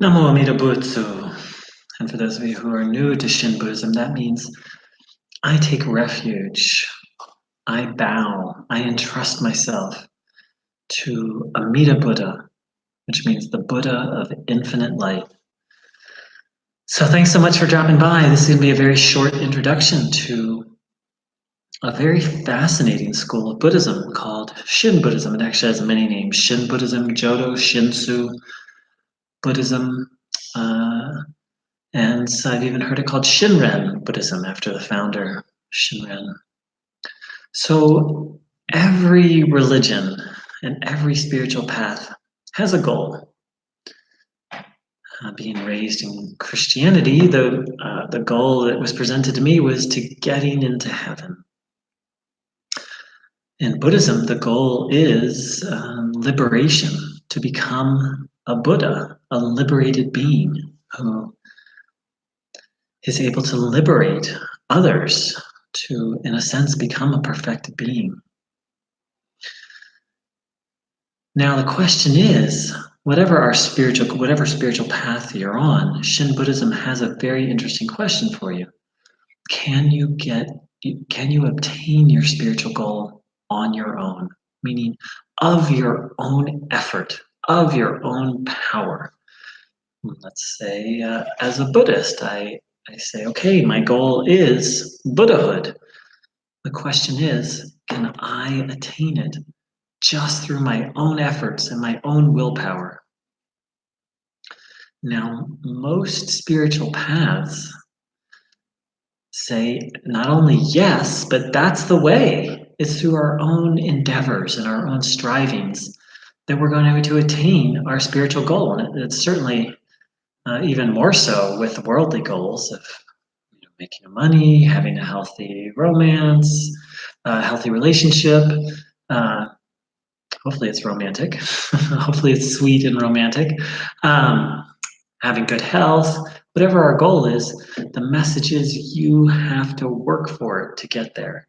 Namo Amida Butsu. And for those of you who are new to Shin Buddhism, that means I take refuge, I bow, I entrust myself to Amida Buddha, which means the Buddha of infinite light. So thanks so much for dropping by. This is going to be a very short introduction to a very fascinating school of Buddhism called Shin Buddhism. It actually has many names: Shin Buddhism, Jodo, Shinshu Buddhism, and I've even heard it called Shinran Buddhism after the founder, Shinran. So every religion and every spiritual path has a goal. Being raised in Christianity, the goal that was presented to me was to getting into heaven. In Buddhism, the goal is liberation, to become a Buddha, a liberated being who is able to liberate others to, in a sense, become a perfected being. Now the question is, whatever spiritual path you're on, Shin Buddhism has a very interesting question for you. Can you obtain your spiritual goal on your own? Meaning of your own effort, of your own power. Let's say as a Buddhist, I say, okay, my goal is Buddhahood. The question is, can I attain it just through my own efforts and my own willpower? Now, most spiritual paths say not only yes, but that's the way. It's through our own endeavors and our own strivings that we're going to attain our spiritual goal. And it's certainly even more so with worldly goals of making money, having a healthy romance, a healthy relationship. Hopefully it's romantic. Hopefully it's sweet and romantic. Having good health, whatever our goal is, the message is you have to work for it to get there.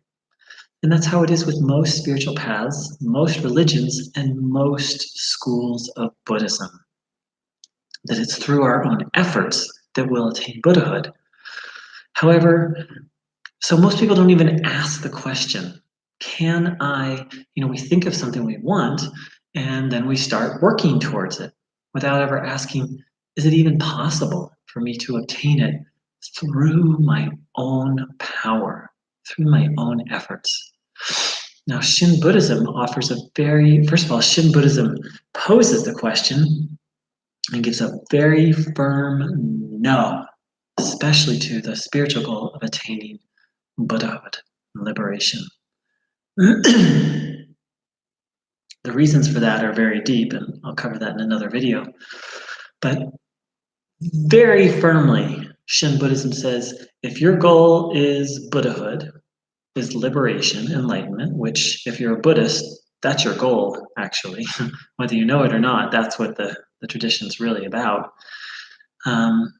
And that's how it is with most spiritual paths, most religions, and most schools of Buddhism. That it's through our own efforts that we'll attain Buddhahood. However, so most people don't even ask the question, can I, we think of something we want, and then we start working towards it without ever asking, is it even possible for me to obtain it through my own power, through my own efforts? Now, Shin Buddhism offers first of all, Shin Buddhism poses the question and gives a very firm no, especially to the spiritual goal of attaining Buddhahood, liberation. The reasons for that are very deep, and I'll cover that in another video. But very firmly, Shin Buddhism says, if your goal is Buddhahood, is liberation, enlightenment, which if you're a Buddhist, that's your goal, actually. Whether you know it or not, that's what the tradition's really about. And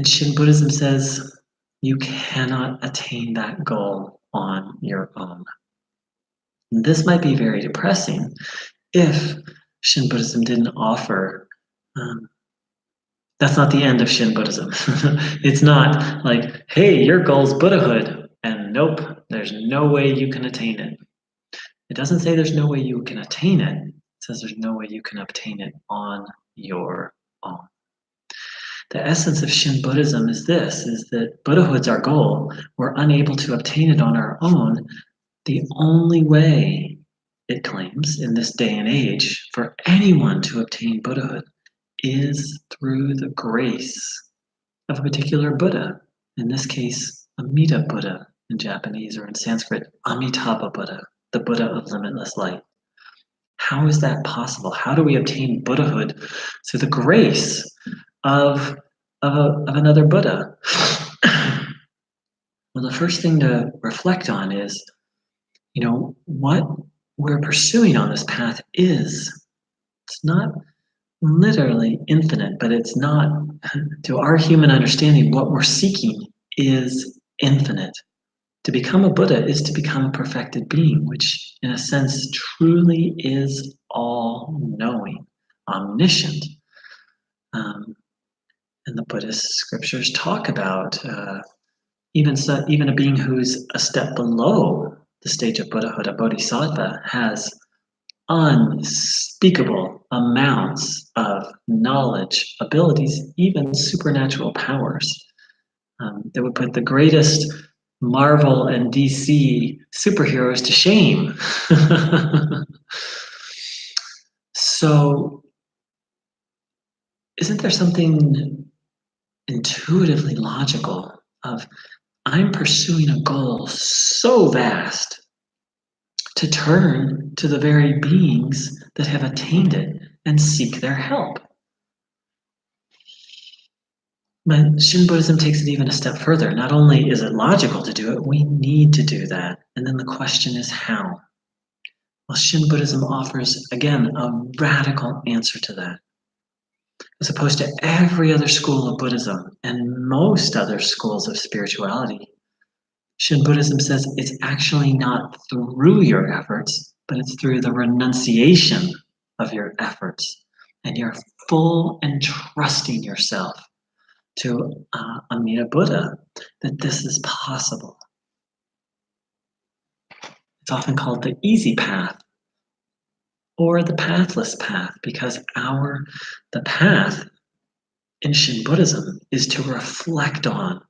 Shin Buddhism says, you cannot attain that goal on your own. And this might be very depressing if Shin Buddhism didn't offer, that's not the end of Shin Buddhism. It's not like, hey, your goal's Buddhahood, and nope, there's no way you can attain it. It doesn't say there's no way you can attain it. It says there's no way you can obtain it on your own. The essence of Shin Buddhism is that Buddhahood's our goal. We're unable to obtain it on our own. The only way, it claims, in this day and age, for anyone to obtain Buddhahood is through the grace of a particular Buddha. In this case, Amida Buddha in Japanese, or in Sanskrit, Amitabha Buddha, the Buddha of limitless light. How is that possible? How do we obtain Buddhahood through the grace of another Buddha? Well, the first thing to reflect on is, what we're pursuing on this path it's not literally infinite, but it's not, to our human understanding, what we're seeking is infinite. To become a Buddha is to become a perfected being, which in a sense truly is all-knowing, omniscient. And the Buddhist scriptures talk about even a being who's a step below the stage of Buddhahood, a bodhisattva, has unspeakable amounts of knowledge, abilities, even supernatural powers that would put the greatest Marvel and DC superheroes to shame. So, isn't there something intuitively logical of I'm pursuing a goal so vast to turn to the very beings that have attained it and seek their help? But Shin Buddhism takes it even a step further. Not only is it logical to do it, we need to do that. And then the question is how? Well, Shin Buddhism offers, again, a radical answer to that. As opposed to every other school of Buddhism and most other schools of spirituality, Shin Buddhism says it's actually not through your efforts, but it's through the renunciation of your efforts and your full entrusting yourself to Amida Buddha that this is possible. It's often called the easy path or the pathless path because the path in Shin Buddhism is to reflect on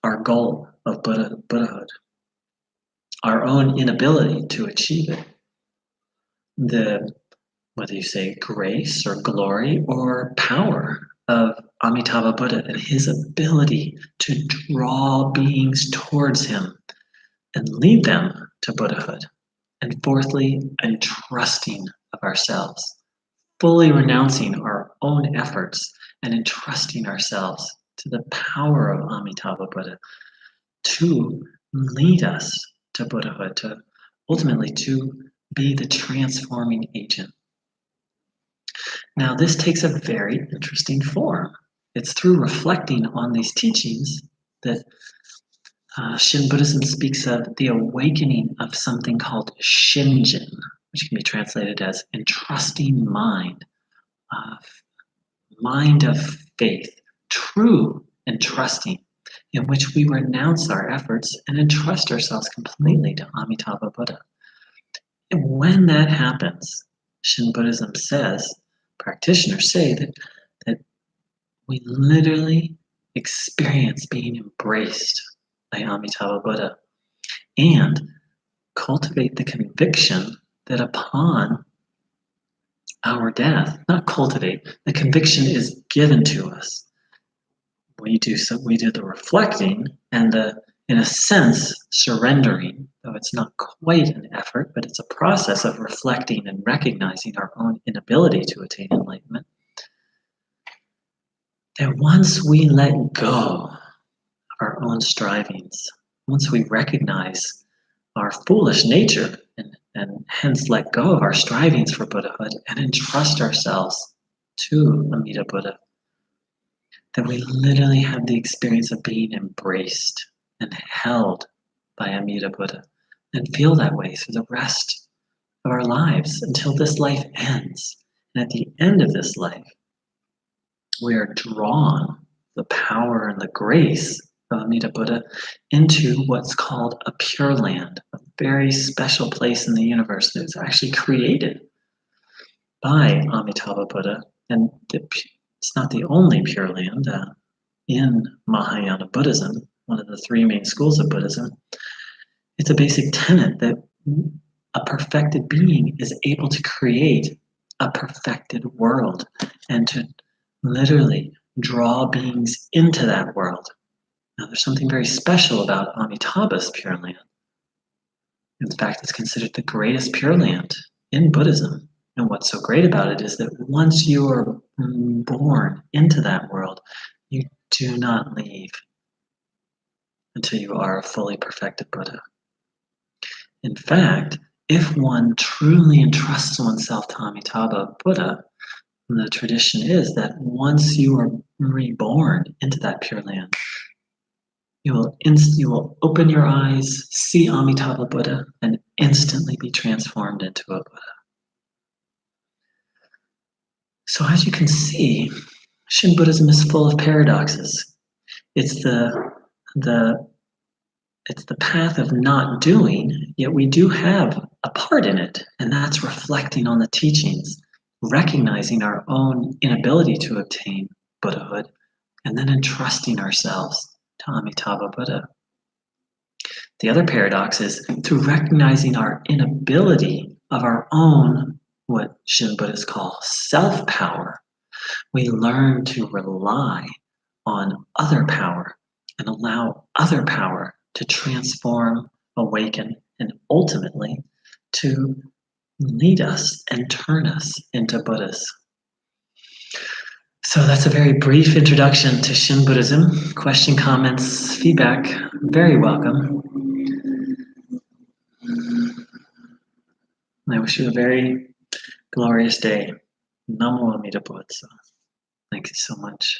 our goal of Buddhahood, our own inability to achieve it. Whether you say grace or glory or power of Amitabha Buddha and his ability to draw beings towards him and lead them to Buddhahood. And fourthly, entrusting of ourselves, fully renouncing our own efforts and entrusting ourselves to the power of Amitabha Buddha to lead us to Buddhahood, to ultimately to be the transforming agent. Now, this takes a very interesting form. It's through reflecting on these teachings that Shin Buddhism speaks of the awakening of something called Shinjin, which can be translated as entrusting mind of faith, true entrusting, in which we renounce our efforts and entrust ourselves completely to Amitabha Buddha. And when that happens, Shin Buddhism says, practitioners say that we literally experience being embraced by Amitabha Buddha and cultivate the conviction that upon our death, not cultivate, the conviction is given to us. We do the reflecting and in a sense, surrendering, though it's not quite an effort, but it's a process of reflecting and recognizing our own inability to attain enlightenment. That once we let go of our own strivings, once we recognize our foolish nature and hence let go of our strivings for Buddhahood and entrust ourselves to Amida Buddha, that we literally have the experience of being embraced and held by Amida Buddha and feel that way through the rest of our lives until this life ends. And at the end of this life, we are drawn the power and the grace of Amida Buddha into what's called a Pureland, a very special place in the universe that is actually created by Amitabha Buddha. And it's not the only Pureland in Mahayana Buddhism, one of the three main schools of Buddhism. It's a basic tenet that a perfected being is able to create a perfected world and to literally draw beings into that world. Now, there's something very special about Amitabha's Pure Land. In fact, it's considered the greatest Pure Land in Buddhism. And what's so great about it is that once you are born into that world, you do not leave until you are a fully perfected Buddha. In fact, if one truly entrusts oneself to Amitabha Buddha, the tradition is that once you are reborn into that Pure Land, you will open your eyes, see Amitabha Buddha, and instantly be transformed into a Buddha. So as you can see, Shin Buddhism is full of paradoxes. It's the it's the path of not doing, yet we do have a part in it, and that's reflecting on the teachings, recognizing our own inability to obtain Buddhahood, and then entrusting ourselves to Amitabha Buddha. The other paradox is through recognizing our inability of our own, what Shin Buddhists call self-power, we learn to rely on other power and allow other power to transform, awaken, and ultimately to lead us and turn us into Buddhas. So that's a very brief introduction to Shin Buddhism. Question, comments, feedback, very welcome. I wish you a very glorious day. Namo Amida Butsu. Thank you so much.